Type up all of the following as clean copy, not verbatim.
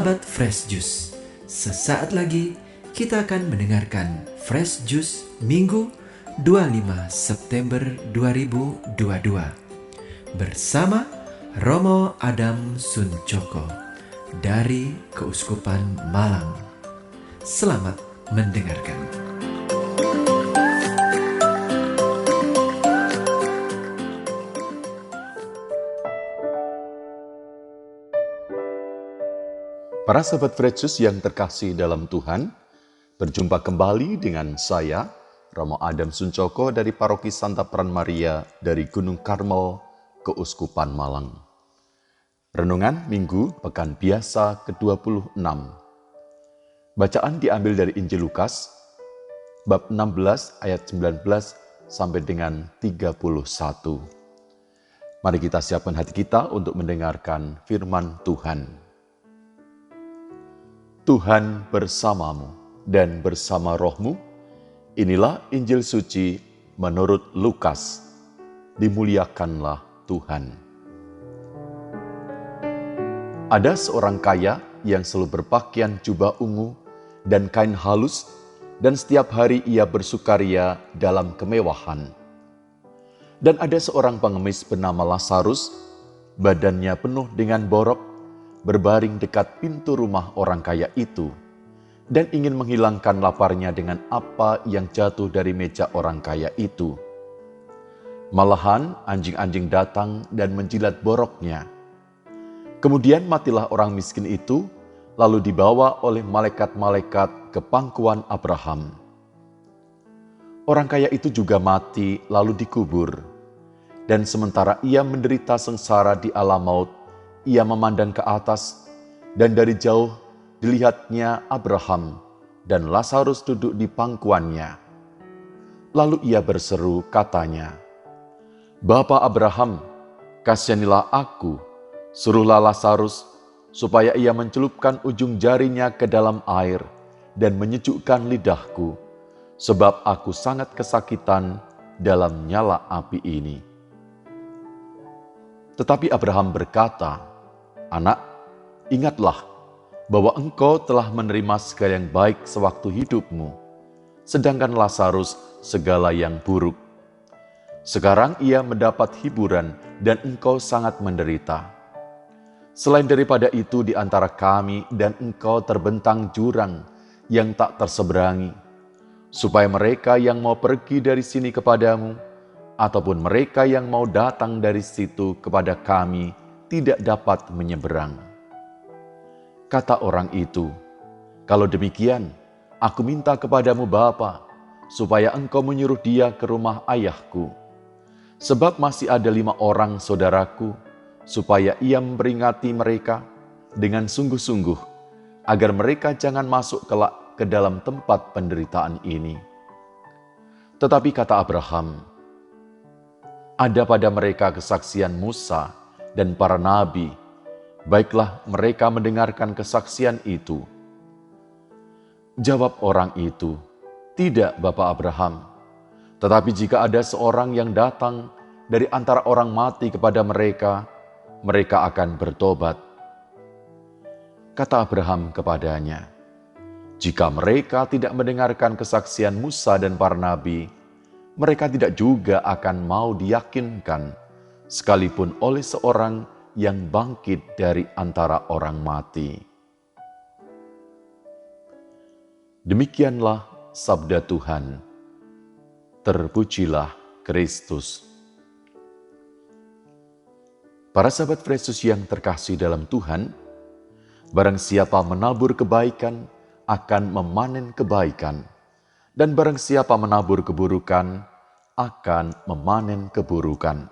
Sahabat Fresh Juice, sesaat lagi kita akan mendengarkan Fresh Juice Minggu 25 September 2022 bersama Romo Adam Suncoko dari Keuskupan Malang. Selamat mendengarkan. Para sahabat Fresh Juice yang terkasih dalam Tuhan, berjumpa kembali dengan saya, Romo Adam Suncoko dari Paroki Santa Peran Maria dari Gunung Karmel, Keuskupan Malang. Renungan Minggu Pekan Biasa ke-26. Bacaan diambil dari Injil Lukas, bab 16 ayat 19 sampai dengan 31. Mari kita siapkan hati kita untuk mendengarkan firman Tuhan. Tuhan bersamamu dan bersama rohmu. Inilah Injil suci menurut Lukas. Dimuliakanlah Tuhan. Ada seorang kaya yang selalu berpakaian jubah ungu dan kain halus, dan setiap hari ia bersukaria dalam kemewahan. Dan ada seorang pengemis bernama Lazarus, badannya penuh dengan borok, berbaring dekat pintu rumah orang kaya itu, dan ingin menghilangkan laparnya dengan apa yang jatuh dari meja orang kaya itu. Malahan anjing-anjing datang dan menjilat boroknya. Kemudian matilah orang miskin itu, lalu dibawa oleh malaikat-malaikat ke pangkuan Abraham. Orang kaya itu juga mati lalu dikubur, dan sementara ia menderita sengsara di alam maut, ia memandang ke atas, dan dari jauh dilihatnya Abraham dan Lazarus duduk di pangkuannya. Lalu ia berseru, katanya, "Bapa Abraham, kasihanilah aku, suruhlah Lazarus supaya ia mencelupkan ujung jarinya ke dalam air dan menyejukkan lidahku, sebab aku sangat kesakitan dalam nyala api ini." Tetapi Abraham berkata, "Anak, ingatlah bahwa engkau telah menerima segala yang baik sewaktu hidupmu, sedangkan Lazarus segala yang buruk. Sekarang ia mendapat hiburan dan engkau sangat menderita. Selain daripada itu di antara kami dan engkau terbentang jurang yang tak terseberangi, supaya mereka yang mau pergi dari sini kepadamu, ataupun mereka yang mau datang dari situ kepada kami, tidak dapat menyeberang." Kata orang itu, "Kalau demikian, aku minta kepadamu Bapa, supaya engkau menyuruh dia ke rumah ayahku. Sebab masih ada 5 orang saudaraku, supaya ia memperingati mereka dengan sungguh-sungguh, agar mereka jangan masuk kelak ke dalam tempat penderitaan ini." Tetapi kata Abraham, "Ada pada mereka kesaksian Musa dan para nabi, baiklah mereka mendengarkan kesaksian itu." Jawab orang itu, "Tidak, Bapak Abraham, tetapi jika ada seorang yang datang dari antara orang mati kepada mereka, mereka akan bertobat." Kata Abraham kepadanya, "Jika mereka tidak mendengarkan kesaksian Musa dan para nabi, mereka tidak juga akan mau diyakinkan, sekalipun oleh seorang yang bangkit dari antara orang mati." Demikianlah sabda Tuhan. Terpujilah Kristus. Para sahabat Fresh Juice yang terkasih dalam Tuhan, barang siapa menabur kebaikan akan memanen kebaikan, dan barang siapa menabur keburukan akan memanen keburukan.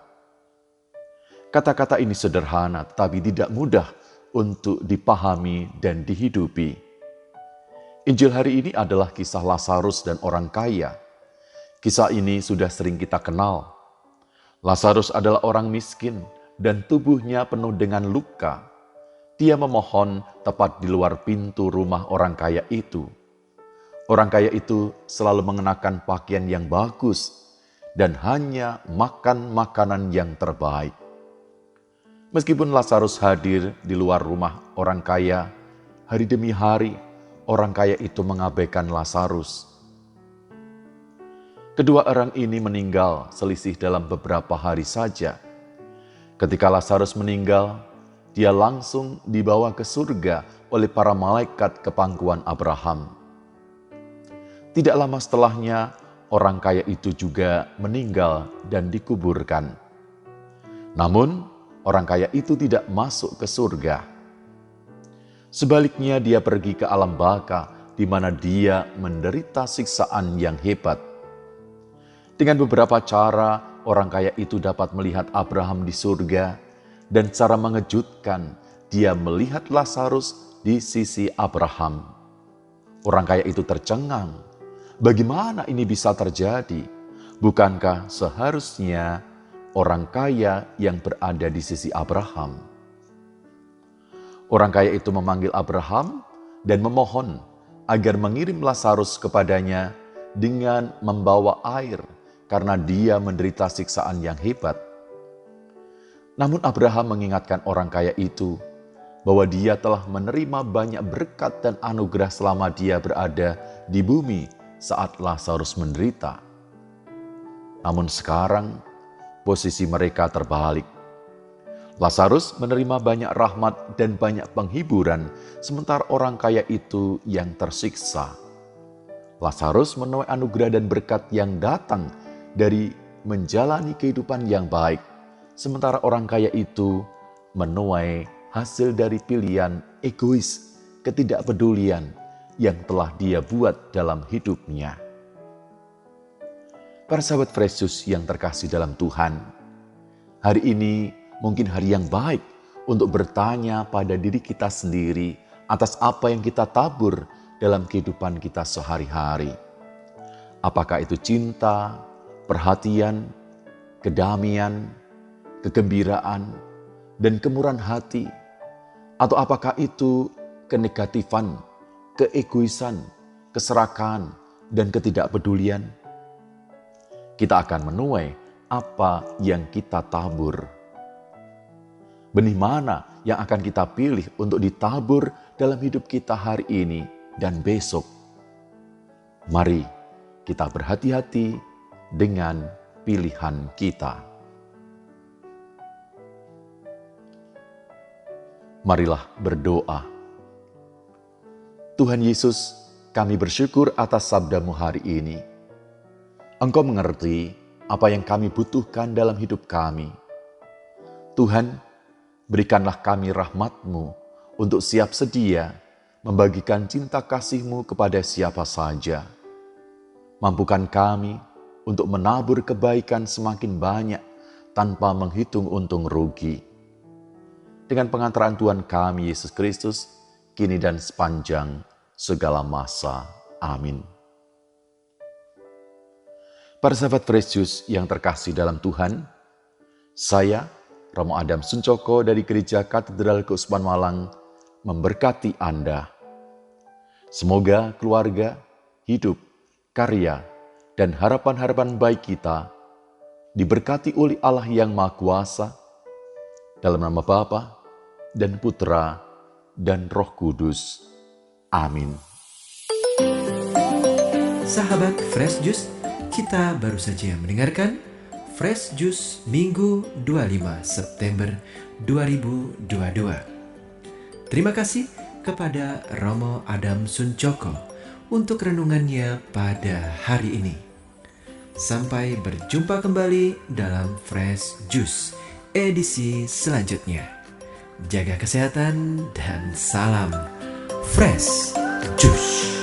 Kata-kata ini sederhana tetapi tidak mudah untuk dipahami dan dihidupi. Injil hari ini adalah kisah Lazarus dan orang kaya. Kisah ini sudah sering kita kenal. Lazarus adalah orang miskin dan tubuhnya penuh dengan luka. Dia memohon tepat di luar pintu rumah orang kaya itu. Orang kaya itu selalu mengenakan pakaian yang bagus dan hanya makan makanan yang terbaik. Meskipun Lazarus hadir di luar rumah orang kaya, hari demi hari orang kaya itu mengabaikan Lazarus. Kedua orang ini meninggal selisih dalam beberapa hari saja. Ketika Lazarus meninggal, dia langsung dibawa ke surga oleh para malaikat ke pangkuan Abraham. Tidak lama setelahnya, orang kaya itu juga meninggal dan dikuburkan. Namun, orang kaya itu tidak masuk ke surga. Sebaliknya, dia pergi ke alam baka, di mana dia menderita siksaan yang hebat. Dengan beberapa cara, orang kaya itu dapat melihat Abraham di surga, dan secara mengejutkan, dia melihat Lazarus di sisi Abraham. Orang kaya itu tercengang. Bagaimana ini bisa terjadi? Bukankah seharusnya orang kaya yang berada di sisi Abraham? Orang kaya itu memanggil Abraham dan memohon agar mengirim Lazarus kepadanya dengan membawa air, karena dia menderita siksaan yang hebat. Namun Abraham mengingatkan orang kaya itu bahwa dia telah menerima banyak berkat dan anugerah selama dia berada di bumi saat Lazarus menderita. Namun sekarang posisi mereka terbalik. Lazarus menerima banyak rahmat dan banyak penghiburan, sementara orang kaya itu yang tersiksa. Lazarus menuai anugerah dan berkat yang datang dari menjalani kehidupan yang baik, sementara orang kaya itu menuai hasil dari pilihan egois, ketidakpedulian yang telah dia buat dalam hidupnya. Para sahabat Fresh Juice yang terkasih dalam Tuhan, hari ini mungkin hari yang baik untuk bertanya pada diri kita sendiri atas apa yang kita tabur dalam kehidupan kita sehari-hari. Apakah itu cinta, perhatian, kedamaian, kegembiraan, dan kemurahan hati, atau apakah itu kenegatifan, keegoisan, keserakahan, dan ketidakpedulian? Kita akan menuai apa yang kita tabur. Benih mana yang akan kita pilih untuk ditabur dalam hidup kita hari ini dan besok? Mari kita berhati-hati dengan pilihan kita. Marilah berdoa. Tuhan Yesus, kami bersyukur atas sabda-Mu hari ini. Engkau mengerti apa yang kami butuhkan dalam hidup kami. Tuhan, berikanlah kami rahmat-Mu untuk siap sedia membagikan cinta kasih-Mu kepada siapa saja. Mampukan kami untuk menabur kebaikan semakin banyak tanpa menghitung untung rugi. Dengan pengantaran Tuhan kami Yesus Kristus, kini dan sepanjang segala masa. Amin. Para sahabat Fresh Juice yang terkasih dalam Tuhan, saya, Romo Adam Suncoko dari Gereja Katedral Keuskupan Malang, memberkati Anda. Semoga keluarga, hidup, karya, dan harapan-harapan baik kita diberkati oleh Allah yang Maha Kuasa, dalam nama Bapa dan Putra dan Roh Kudus. Amin. Sahabat Fresh Juice, kita baru saja mendengarkan Fresh Juice Minggu 25 September 2022. Terima kasih kepada Romo Adam Suncoko untuk renungannya pada hari ini. Sampai berjumpa kembali dalam Fresh Juice edisi selanjutnya. Jaga kesehatan dan salam Fresh Juice.